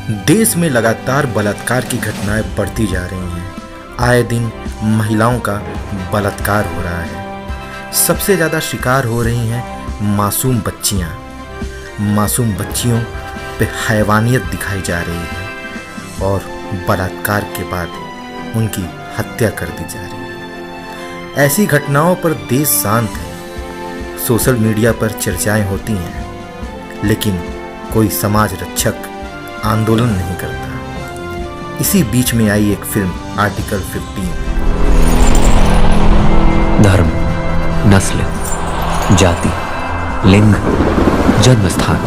देश में लगातार बलात्कार की घटनाएं बढ़ती जा रही हैं। आए दिन महिलाओं का बलात्कार हो रहा है। सबसे ज़्यादा शिकार हो रही हैं मासूम बच्चियां। मासूम बच्चियों पे हैवानियत दिखाई जा रही है और बलात्कार के बाद उनकी हत्या कर दी जा रही है। ऐसी घटनाओं पर देश शांत है। सोशल मीडिया पर चर्चाएं होती हैं, लेकिन कोई समाज रक्षक आंदोलन नहीं करता। इसी बीच में आई एक फिल्म आर्टिकल 15। धर्म, नस्ल, जाति, लिंग, जन्मस्थान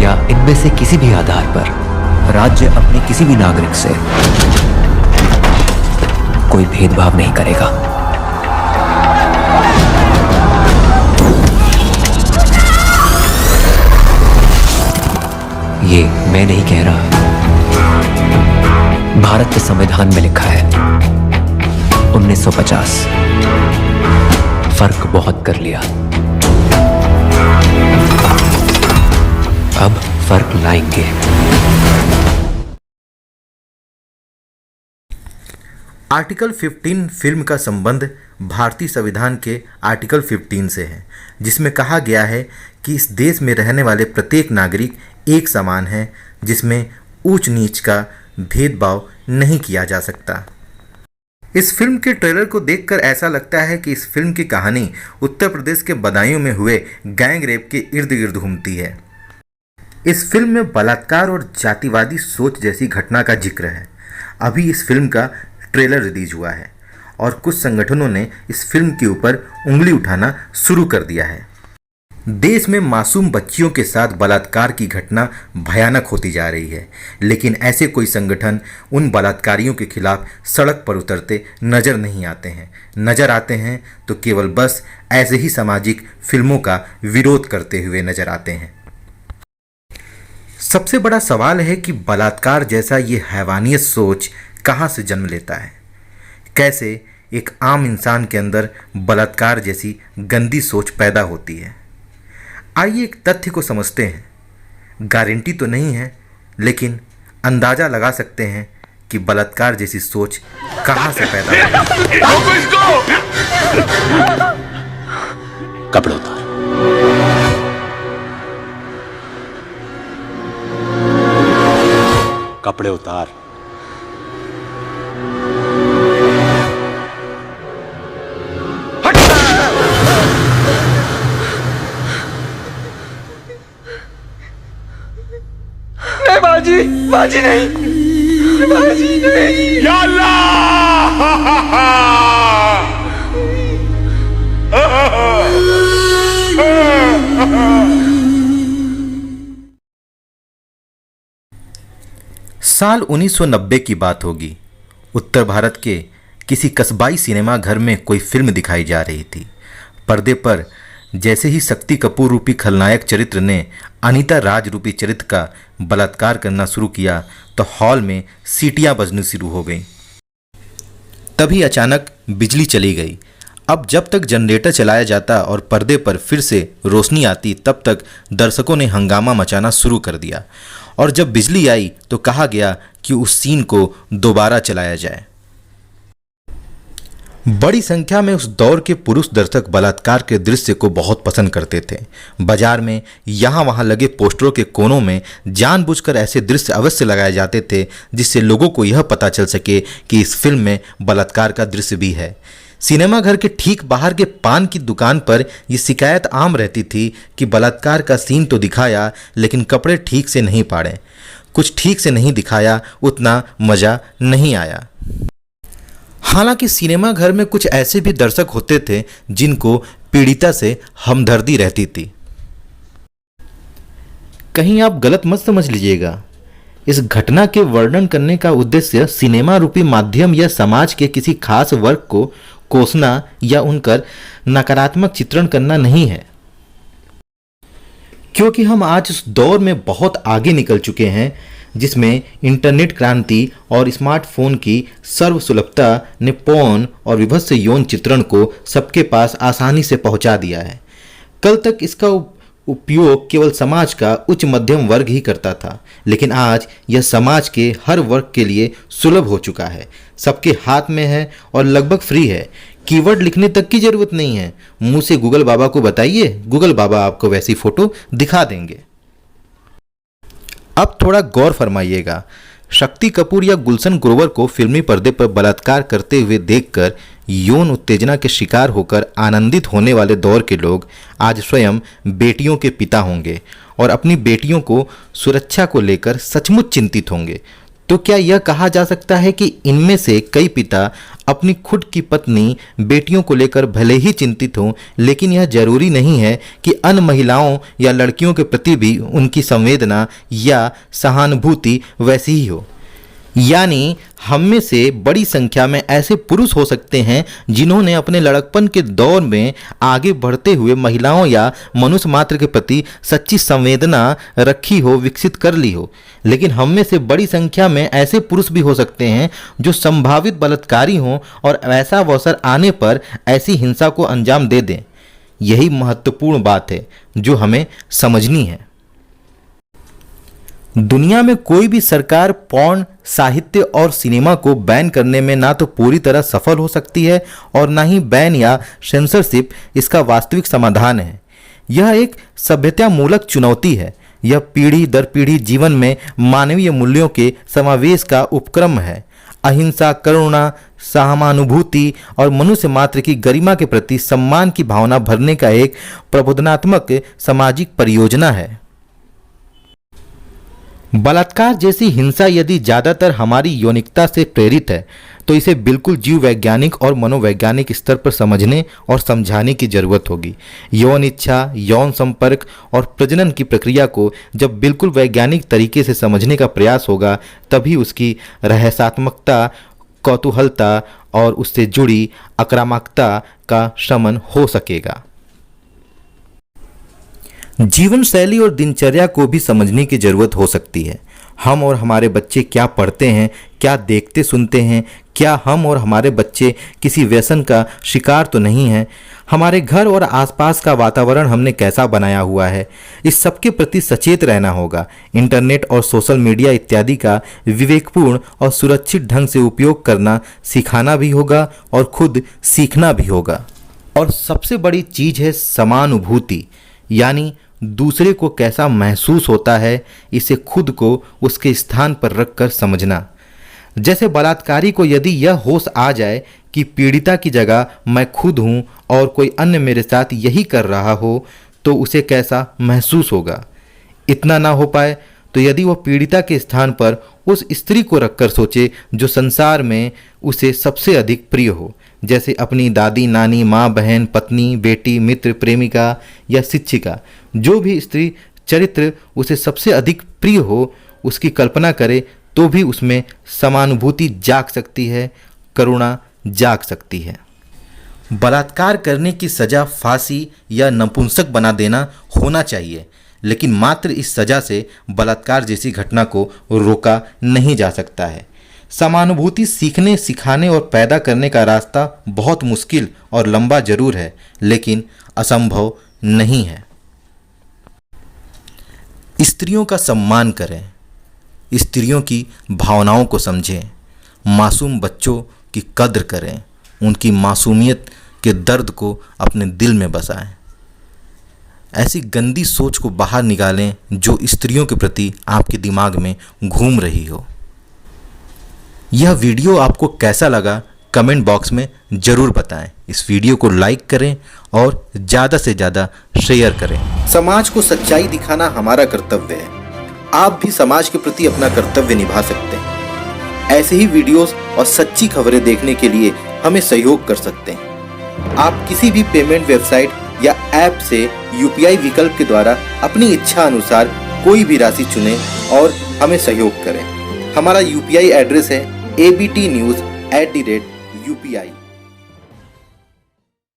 या इनमें से किसी भी आधार पर राज्य अपने किसी भी नागरिक से कोई भेदभाव नहीं करेगा। ये मैं नहीं कह रहा, भारत के संविधान में लिखा है। 1950 फर्क बहुत कर लिया, अब फर्क लाएंगे। आर्टिकल 15 फिल्म का संबंध भारतीय संविधान के आर्टिकल 15 से है, जिसमें कहा गया है कि इस देश में रहने वाले प्रत्येक नागरिक एक समान है, जिसमें ऊंच नीच का भेदभाव नहीं किया जा सकता। इस फिल्म के ट्रेलर को देखकर ऐसा लगता है कि इस फिल्म की कहानी उत्तर प्रदेश के बदायूं में हुए गैंग रेप के इर्द गिर्द घूमती है। इस फिल्म में बलात्कार और जातिवादी सोच जैसी घटना का जिक्र है। अभी इस फिल्म का ट्रेलर रिलीज हुआ है और कुछ संगठनों ने इस फिल्म के ऊपर उंगली उठाना शुरू कर दिया है। देश में मासूम बच्चियों के साथ बलात्कार की घटना भयानक होती जा रही है, लेकिन ऐसे कोई संगठन उन बलात्कारियों के खिलाफ सड़क पर उतरते नजर नहीं आते हैं। नजर आते हैं तो केवल बस ऐसे ही सामाजिक फिल्मों का विरोध करते हुए नजर आते हैं। सबसे बड़ा सवाल है कि बलात्कार जैसा ये हैवानियत सोच कहाँ से जन्म लेता है। कैसे एक आम इंसान के अंदर बलात्कार जैसी गंदी सोच पैदा होती है। आइए एक तथ्य को समझते हैं। गारंटी तो नहीं है, लेकिन अंदाजा लगा सकते हैं कि बलात्कार जैसी सोच कहां से पैदा होती है। कपड़े उतार। कपड़े उतार। बाजी नहीं, बाजी नहीं। या अल्लाह! साल 1990 की बात होगी। उत्तर भारत के किसी कस्बाई सिनेमा घर में कोई फिल्म दिखाई जा रही थी। पर्दे पर जैसे ही शक्ति कपूर रूपी खलनायक चरित्र ने अनीता राज रूपी चरित्र का बलात्कार करना शुरू किया तो हॉल में सीटियां बजनी शुरू हो गईं। तभी अचानक बिजली चली गई। अब जब तक जनरेटर चलाया जाता और पर्दे पर फिर से रोशनी आती, तब तक दर्शकों ने हंगामा मचाना शुरू कर दिया और जब बिजली आई तो कहा गया कि उस सीन को दोबारा चलाया जाए। बड़ी संख्या में उस दौर के पुरुष दर्शक बलात्कार के दृश्य को बहुत पसंद करते थे। बाजार में यहाँ वहाँ लगे पोस्टरों के कोनों में जानबूझकर ऐसे दृश्य अवश्य लगाए जाते थे, जिससे लोगों को यह पता चल सके कि इस फिल्म में बलात्कार का दृश्य भी है। सिनेमा घर के ठीक बाहर के पान की दुकान पर यह शिकायत आम रहती थी कि बलात्कार का सीन तो दिखाया, लेकिन कपड़े ठीक से नहीं पाड़े। कुछ ठीक से नहीं दिखाया, उतना मज़ा नहीं आया। हालांकि सिनेमा घर में कुछ ऐसे भी दर्शक होते थे जिनको पीड़िता से हमदर्दी रहती थी। कहीं आप गलत मत समझ लीजिएगा। इस घटना के वर्णन करने का उद्देश्य सिनेमा रूपी माध्यम या समाज के किसी खास वर्ग को कोसना या उनकर नकारात्मक चित्रण करना नहीं है, क्योंकि हम आज उस दौर में बहुत आगे निकल चुके हैं जिसमें इंटरनेट क्रांति और स्मार्टफोन की सर्वसुलभता ने पौन और विभत्स यौन चित्रण को सबके पास आसानी से पहुंचा दिया है। कल तक इसका उपयोग केवल समाज का उच्च मध्यम वर्ग ही करता था, लेकिन आज यह समाज के हर वर्ग के लिए सुलभ हो चुका है, सबके हाथ में है और लगभग फ्री है। कीवर्ड लिखने तक की जरूरत नहीं है। मुंह से गूगल बाबा को बताइए, गूगल बाबा आपको वैसी फोटो दिखा देंगे। अब थोड़ा गौर फरमाइएगा। शक्ति कपूर या गुलशन ग्रोवर को फिल्मी पर्दे पर बलात्कार करते हुए देखकर यौन उत्तेजना के शिकार होकर आनंदित होने वाले दौर के लोग आज स्वयं बेटियों के पिता होंगे और अपनी बेटियों को सुरक्षा को लेकर सचमुच चिंतित होंगे। तो क्या यह कहा जा सकता है कि इनमें से कई पिता अपनी खुद की पत्नी बेटियों को लेकर भले ही चिंतित हों, लेकिन यह जरूरी नहीं है कि अन्य महिलाओं या लड़कियों के प्रति भी उनकी संवेदना या सहानुभूति वैसी ही हो? यानी हम में से बड़ी संख्या में ऐसे पुरुष हो सकते हैं जिन्होंने अपने लड़कपन के दौर में आगे बढ़ते हुए महिलाओं या मनुष्य मात्र के प्रति सच्ची संवेदना रखी हो, विकसित कर ली हो। लेकिन हम में से बड़ी संख्या में ऐसे पुरुष भी हो सकते हैं जो संभावित बलात्कारी हों और ऐसा अवसर आने पर ऐसी हिंसा को अंजाम दे दें। यही महत्वपूर्ण बात है जो हमें समझनी है। दुनिया में कोई भी सरकार पॉर्न साहित्य और सिनेमा को बैन करने में ना तो पूरी तरह सफल हो सकती है और ना ही बैन या सेंसरशिप इसका वास्तविक समाधान है। यह एक सभ्यतामूलक चुनौती है। यह पीढ़ी दर पीढ़ी जीवन में मानवीय मूल्यों के समावेश का उपक्रम है। अहिंसा, करुणा, सहानुभूति और मनुष्य मात्र की गरिमा के प्रति सम्मान की भावना भरने का एक प्रबोधनात्मक सामाजिक परियोजना है। बलात्कार जैसी हिंसा यदि ज़्यादातर हमारी यौनिकता से प्रेरित है तो इसे बिल्कुल जीव वैज्ञानिक और मनोवैज्ञानिक स्तर पर समझने और समझाने की जरूरत होगी। यौन इच्छा, यौन संपर्क और प्रजनन की प्रक्रिया को जब बिल्कुल वैज्ञानिक तरीके से समझने का प्रयास होगा तभी उसकी रहस्यात्मकता, कौतूहलता और उससे जुड़ी आक्रामकता का शमन हो सकेगा। जीवन शैली और दिनचर्या को भी समझने की जरूरत हो सकती है। हम और हमारे बच्चे क्या पढ़ते हैं, क्या देखते सुनते हैं, क्या हम और हमारे बच्चे किसी व्यसन का शिकार तो नहीं हैं? हमारे घर और आसपास का वातावरण हमने कैसा बनाया हुआ है, इस सब के प्रति सचेत रहना होगा। इंटरनेट और सोशल मीडिया इत्यादि का विवेकपूर्ण और सुरक्षित ढंग से उपयोग करना सिखाना भी होगा और खुद सीखना भी होगा। और सबसे बड़ी चीज़ है समानुभूति, यानी दूसरे को कैसा महसूस होता है इसे खुद को उसके स्थान पर रखकर समझना। जैसे बलात्कारी को यदि यह होश आ जाए कि पीड़िता की जगह मैं खुद हूँ और कोई अन्य मेरे साथ यही कर रहा हो तो उसे कैसा महसूस होगा। इतना ना हो पाए तो यदि वह पीड़िता के स्थान पर उस स्त्री को रखकर सोचे जो संसार में उसे सबसे अधिक प्रिय हो, जैसे अपनी दादी, नानी, माँ, बहन, पत्नी, बेटी, मित्र, प्रेमिका या शिक्षिका, जो भी स्त्री चरित्र उसे सबसे अधिक प्रिय हो, उसकी कल्पना करे तो भी उसमें समानुभूति जाग सकती है, करुणा जाग सकती है। बलात्कार करने की सज़ा फांसी या नपुंसक बना देना होना चाहिए, लेकिन मात्र इस सज़ा से बलात्कार जैसी घटना को रोका नहीं जा सकता है। समानुभूति सीखने, सिखाने और पैदा करने का रास्ता बहुत मुश्किल और लंबा जरूर है, लेकिन असंभव नहीं है। स्त्रियों का सम्मान करें, स्त्रियों की भावनाओं को समझें, मासूम बच्चों की कद्र करें, उनकी मासूमियत के दर्द को अपने दिल में बसाएं। ऐसी गंदी सोच को बाहर निकालें जो स्त्रियों के प्रति आपके दिमाग में घूम रही हो। यह वीडियो आपको कैसा लगा कमेंट बॉक्स में ज़रूर बताएं। इस वीडियो को लाइक करें और ज़्यादा से ज़्यादा शेयर करें। समाज को सच्चाई दिखाना हमारा कर्तव्य है। आप भी समाज के प्रति अपना कर्तव्य निभा सकते हैं। ऐसे ही वीडियोस और सच्ची खबरें देखने के लिए हमें सहयोग कर सकते हैं। आप किसी भी पेमेंट वेबसाइट या ऐप से UPI विकल्प के द्वारा अपनी इच्छा अनुसार कोई भी राशि चुनें और हमें सहयोग करें। हमारा UPI एड्रेस है abtnews@UPI।